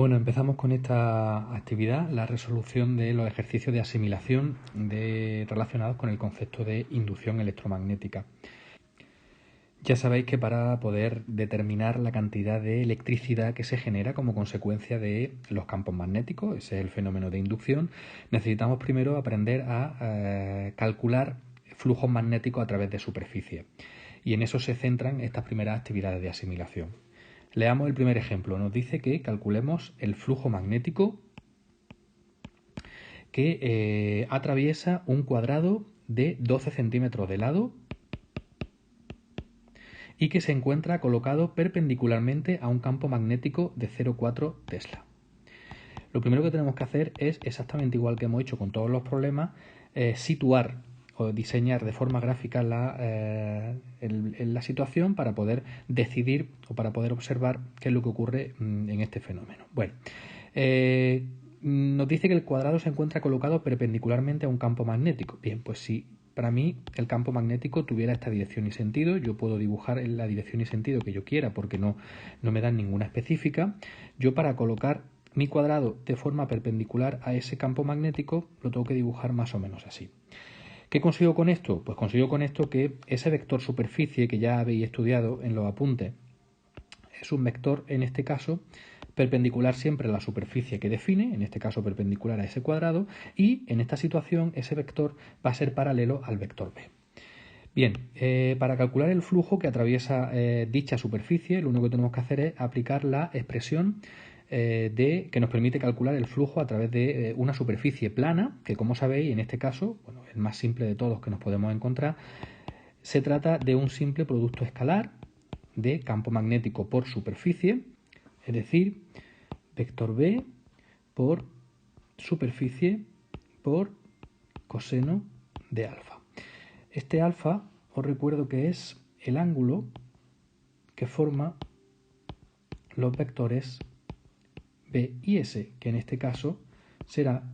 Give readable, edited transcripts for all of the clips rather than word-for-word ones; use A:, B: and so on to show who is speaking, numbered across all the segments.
A: Bueno, empezamos con esta actividad, la resolución de los ejercicios de asimilación relacionados con el concepto de inducción electromagnética. Ya sabéis que para poder determinar la cantidad de electricidad que se genera como consecuencia de los campos magnéticos, ese es el fenómeno de inducción, necesitamos primero aprender a calcular flujos magnéticos a través de superficie. Y en eso se centran estas primeras actividades de asimilación. Leamos el primer ejemplo. Nos dice que calculemos el flujo magnético que atraviesa un cuadrado de 12 centímetros de lado y que se encuentra colocado perpendicularmente a un campo magnético de 0,4 Tesla. Lo primero que tenemos que hacer es, exactamente igual que hemos hecho con todos los problemas, situar o diseñar de forma gráfica la situación para poder decidir o para poder observar qué es lo que ocurre en este fenómeno. Bueno, nos dice que el cuadrado se encuentra colocado perpendicularmente a un campo magnético. Bien, pues si para mí el campo magnético tuviera esta dirección y sentido, yo puedo dibujar en la dirección y sentido que yo quiera porque no me dan ninguna específica. Yo para colocar mi cuadrado de forma perpendicular a ese campo magnético lo tengo que dibujar más o menos así. ¿Qué consigo con esto? Pues consigo con esto que ese vector superficie que ya habéis estudiado en los apuntes es un vector, en este caso, perpendicular siempre a la superficie que define, en este caso perpendicular a ese cuadrado, y en esta situación ese vector va a ser paralelo al vector B. Bien, para calcular el flujo que atraviesa dicha superficie, lo único que tenemos que hacer es aplicar la expresión que nos permite calcular el flujo a través de una superficie plana, que como sabéis, en este caso, bueno, el más simple de todos que nos podemos encontrar, se trata de un simple producto escalar de campo magnético por superficie, es decir, vector B por superficie por coseno de alfa. Este alfa os recuerdo que es el ángulo que forma los vectores B y S, que en este caso será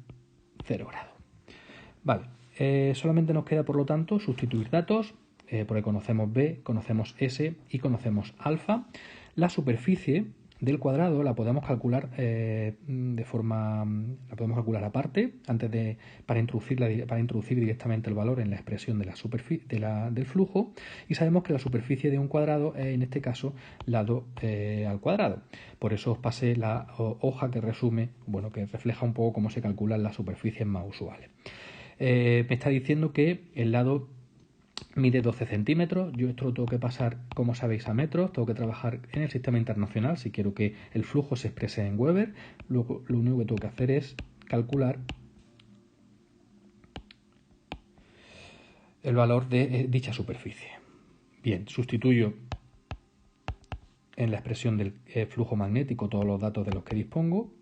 A: 0 grados. Vale, solamente nos queda por lo tanto sustituir datos, porque conocemos B, conocemos S y conocemos alfa. La superficie del cuadrado la podemos calcular la podemos calcular aparte, para introducir directamente el valor en la expresión de del flujo, y sabemos que la superficie de un cuadrado es en este caso lado al cuadrado. Por eso os pasé la hoja que resume, bueno, que refleja un poco cómo se calculan las superficies más usuales. Me está diciendo que el lado mide 12 centímetros, yo esto lo tengo que pasar, como sabéis, a metros, tengo que trabajar en el sistema internacional si quiero que el flujo se exprese en Weber. Luego lo único que tengo que hacer es calcular el valor de dicha superficie. Bien, sustituyo en la expresión del flujo magnético todos los datos de los que dispongo.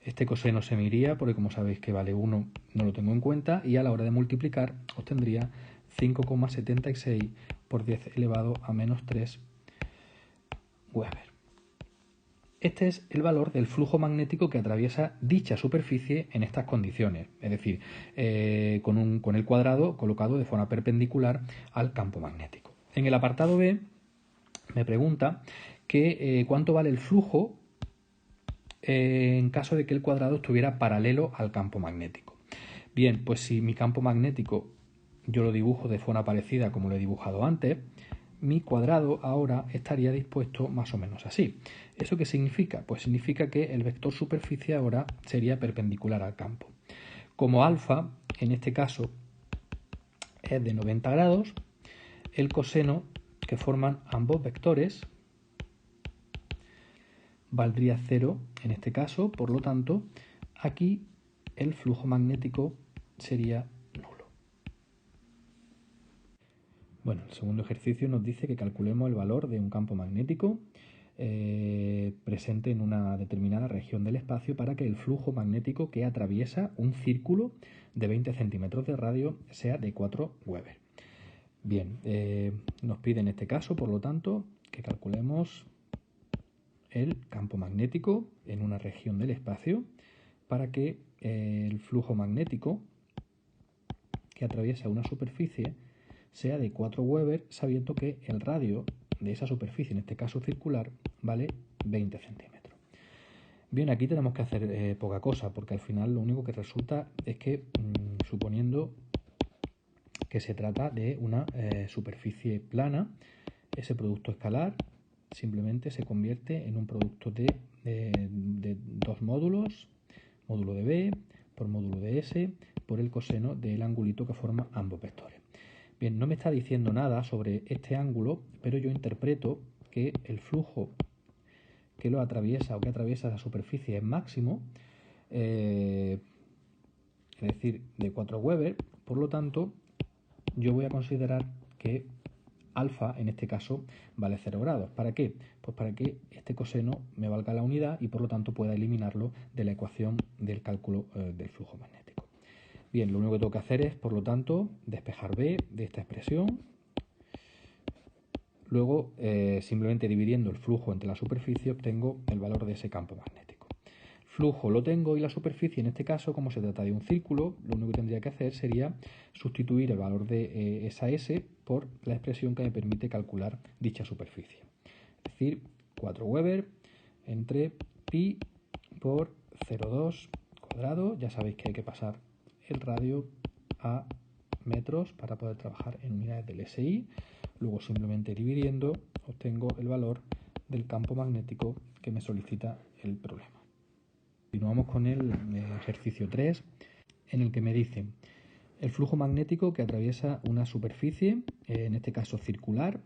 A: Este coseno se me iría porque, como sabéis que vale 1, no lo tengo en cuenta, y a la hora de multiplicar obtendría 5,76 por 10 elevado a menos 3 Weber. Este es el valor del flujo magnético que atraviesa dicha superficie en estas condiciones, es decir, con el cuadrado colocado de forma perpendicular al campo magnético. En el apartado B me pregunta que cuánto vale el flujo en caso de que el cuadrado estuviera paralelo al campo magnético. Bien, pues si mi campo magnético yo lo dibujo de forma parecida como lo he dibujado antes, mi cuadrado ahora estaría dispuesto más o menos así. ¿Eso qué significa? Pues significa que el vector superficie ahora sería perpendicular al campo. Como alfa, en este caso, es de 90 grados, el coseno que forman ambos vectores valdría 0 en este caso, por lo tanto, aquí el flujo magnético sería nulo. Bueno, el segundo ejercicio nos dice que calculemos el valor de un campo magnético presente en una determinada región del espacio para que el flujo magnético que atraviesa un círculo de 20 centímetros de radio sea de 4 Weber. Bien, nos pide en este caso, por lo tanto, que calculemos el campo magnético en una región del espacio para que el flujo magnético que atraviesa una superficie sea de 4 Weber, sabiendo que el radio de esa superficie, en este caso circular, vale 20 centímetros. Bien, aquí tenemos que hacer poca cosa, porque al final lo único que resulta es que, suponiendo que se trata de una superficie plana, ese producto escalar simplemente se convierte en un producto de dos módulos, módulo de B por módulo de S, por el coseno del angulito que forma ambos vectores. Bien, no me está diciendo nada sobre este ángulo, pero yo interpreto que el flujo que lo atraviesa o que atraviesa la superficie es máximo, es decir, de 4 Weber. Por lo tanto, yo voy a considerar que alfa, en este caso, vale 0 grados. ¿Para qué? Pues para que este coseno me valga la unidad y por lo tanto pueda eliminarlo de la ecuación del cálculo del flujo magnético. Bien, lo único que tengo que hacer es, por lo tanto, despejar B de esta expresión. Luego, simplemente dividiendo el flujo entre la superficie, obtengo el valor de ese campo magnético. Flujo lo tengo y la superficie, en este caso, como se trata de un círculo, lo único que tendría que hacer sería sustituir el valor de esa S por la expresión que me permite calcular dicha superficie. Es decir, 4 Weber entre pi por 0,2 cuadrado. Ya sabéis que hay que pasar el radio a metros para poder trabajar en unidades del SI. Luego, simplemente dividiendo, obtengo el valor del campo magnético que me solicita el problema. Continuamos con el ejercicio 3, en el que me dice el flujo magnético que atraviesa una superficie, en este caso circular,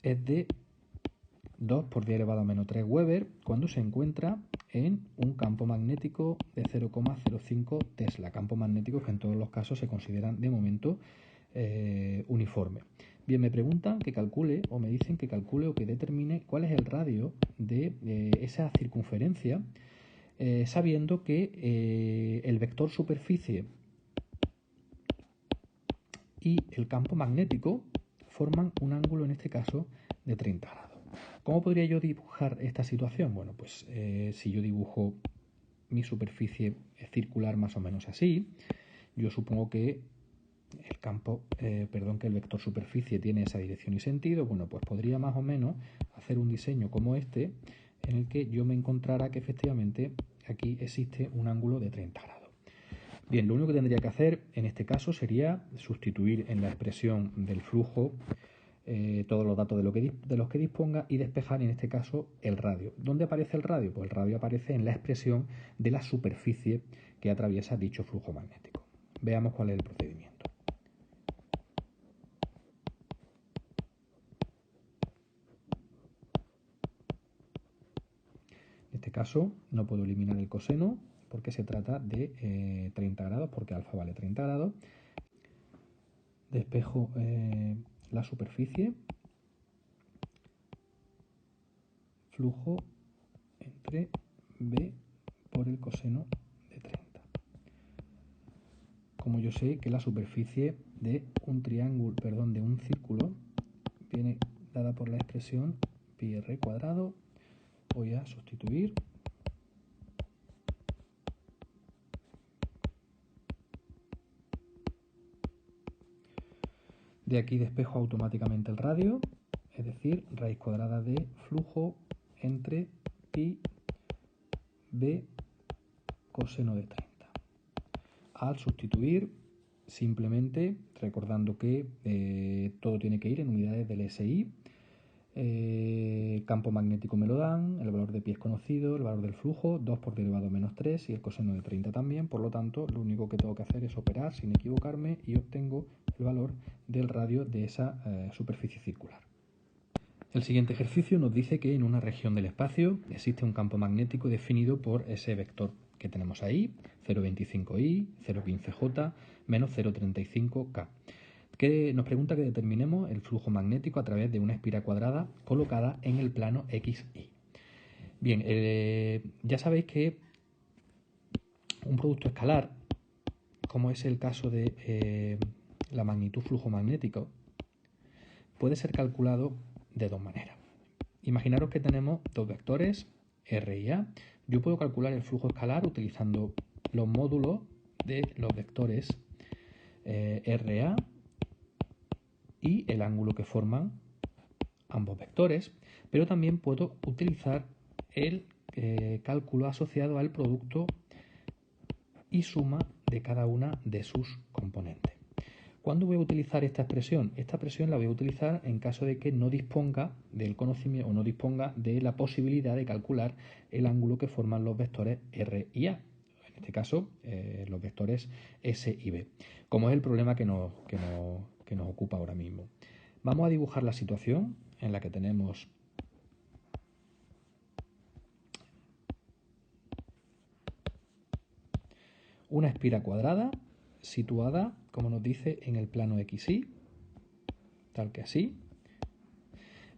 A: es de 2 por 10 elevado a menos 3 Weber cuando se encuentra en un campo magnético de 0,05 Tesla, campos magnéticos que en todos los casos se consideran de momento uniforme. Bien, me preguntan que calcule, o me dicen que calcule o que determine cuál es el radio de esa circunferencia, sabiendo que el vector superficie y el campo magnético forman un ángulo, en este caso, de 30 grados. ¿Cómo podría yo dibujar esta situación? Bueno, pues si yo dibujo mi superficie circular más o menos así, yo supongo que que el vector superficie tiene esa dirección y sentido. Bueno, pues podría más o menos hacer un diseño como este, en el que yo me encontrara que efectivamente aquí existe un ángulo de 30 grados. Bien, lo único que tendría que hacer en este caso sería sustituir en la expresión del flujo todos los datos de los que disponga y despejar en este caso el radio. ¿Dónde aparece el radio? Pues el radio aparece en la expresión de la superficie que atraviesa dicho flujo magnético. Veamos cuál es el procedimiento. En este caso no puedo eliminar el coseno porque se trata de 30 grados, porque alfa vale 30 grados. Despejo la superficie, flujo entre B por el coseno de 30. Como yo sé que la superficie de un de un círculo viene dada por la expresión pi r cuadrado, voy a sustituir. De aquí despejo automáticamente el radio, es decir, raíz cuadrada de flujo entre pi b coseno de 30. Al sustituir, simplemente recordando que todo tiene que ir en unidades del SI, campo magnético me lo dan, el valor de pi es conocido, el valor del flujo 2 por 10 elevado a menos 3 y el coseno de 30 también. Por lo tanto, lo único que tengo que hacer es operar sin equivocarme y obtengo el valor del radio de esa superficie circular. El siguiente ejercicio nos dice que en una región del espacio existe un campo magnético definido por ese vector que tenemos ahí, 0,25i, 0,15j, menos 0,35k, que nos pregunta que determinemos el flujo magnético a través de una espiral cuadrada colocada en el plano XY. Bien, ya sabéis que un producto escalar, como es el caso de la magnitud flujo magnético, puede ser calculado de dos maneras. Imaginaros que tenemos dos vectores, R y A. Yo puedo calcular el flujo escalar utilizando los módulos de los vectores RA y el ángulo que forman ambos vectores, pero también puedo utilizar el cálculo asociado al producto y suma de cada una de sus componentes. ¿Cuándo voy a utilizar esta expresión? Esta expresión la voy a utilizar en caso de que no disponga del conocimiento o no disponga de la posibilidad de calcular el ángulo que forman los vectores R y A. En este caso, los vectores S y B, como es el problema que nos ocupa ahora mismo. Vamos a dibujar la situación en la que tenemos una espira cuadrada situada, como nos dice, en el plano XY, tal que así.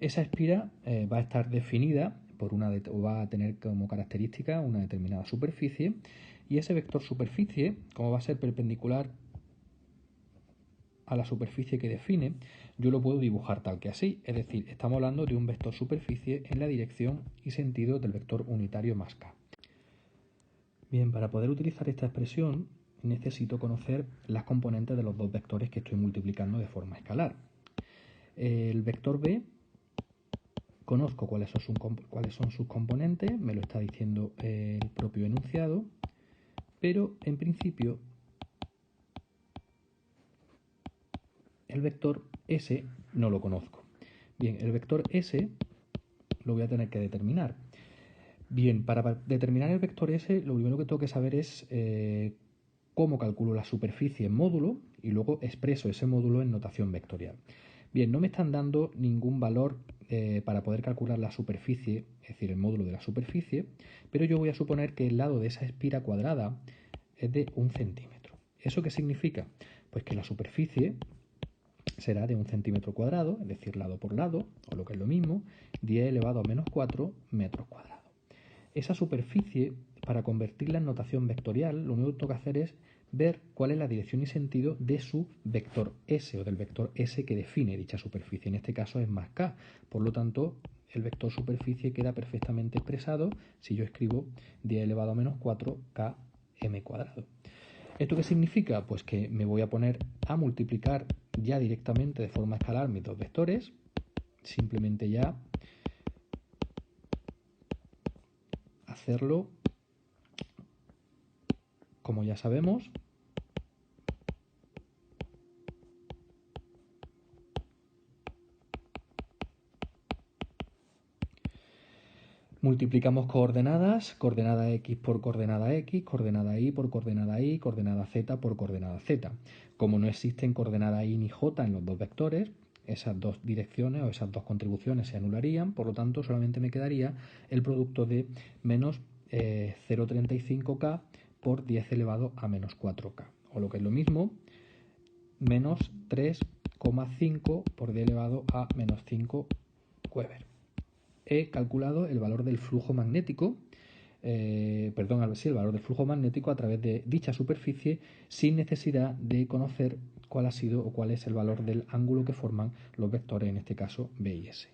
A: Esa espira va a estar definida por o va a tener como característica una determinada superficie, y ese vector superficie, como va a ser perpendicular a la superficie que define, yo lo puedo dibujar tal que así, es decir, estamos hablando de un vector superficie en la dirección y sentido del vector unitario más k. Bien, para poder utilizar esta expresión necesito conocer las componentes de los dos vectores que estoy multiplicando de forma escalar. El vector B, conozco cuáles son sus componentes, me lo está diciendo el propio enunciado, pero en principio el vector S no lo conozco. Bien, el vector S lo voy a tener que determinar. Bien, para determinar el vector S, lo primero que tengo que saber es cómo calculo la superficie en módulo y luego expreso ese módulo en notación vectorial. Bien, no me están dando ningún valor para poder calcular la superficie, es decir, el módulo de la superficie, pero yo voy a suponer que el lado de esa espira cuadrada es de 1 centímetro. ¿Eso qué significa? Pues que la superficie será de 1 centímetro cuadrado, es decir, lado por lado, o lo que es lo mismo, 10 elevado a menos 4 metros cuadrados. Esa superficie, para convertirla en notación vectorial, lo único que tengo que hacer es ver cuál es la dirección y sentido de su vector S o del vector S que define dicha superficie. En este caso es más k, por lo tanto el vector superficie queda perfectamente expresado si yo escribo 10 elevado a menos 4 km cuadrado. ¿Esto qué significa? Pues que me voy a poner a multiplicar ya directamente de forma escalar mis dos vectores, simplemente ya hacerlo como ya sabemos. Multiplicamos coordenadas, coordenada x por coordenada x, coordenada y por coordenada y, coordenada z por coordenada z. Como no existen coordenada y ni j en los dos vectores, esas dos direcciones o esas dos contribuciones se anularían, por lo tanto solamente me quedaría el producto de menos 0,35k por 10 elevado a menos 4k, o lo que es lo mismo, menos 3,5 por 10 elevado a menos 5 Weber. He calculado el valor del flujo magnético, el valor del flujo magnético a través de dicha superficie sin necesidad de conocer cuál ha sido o cuál es el valor del ángulo que forman los vectores, en este caso B y S.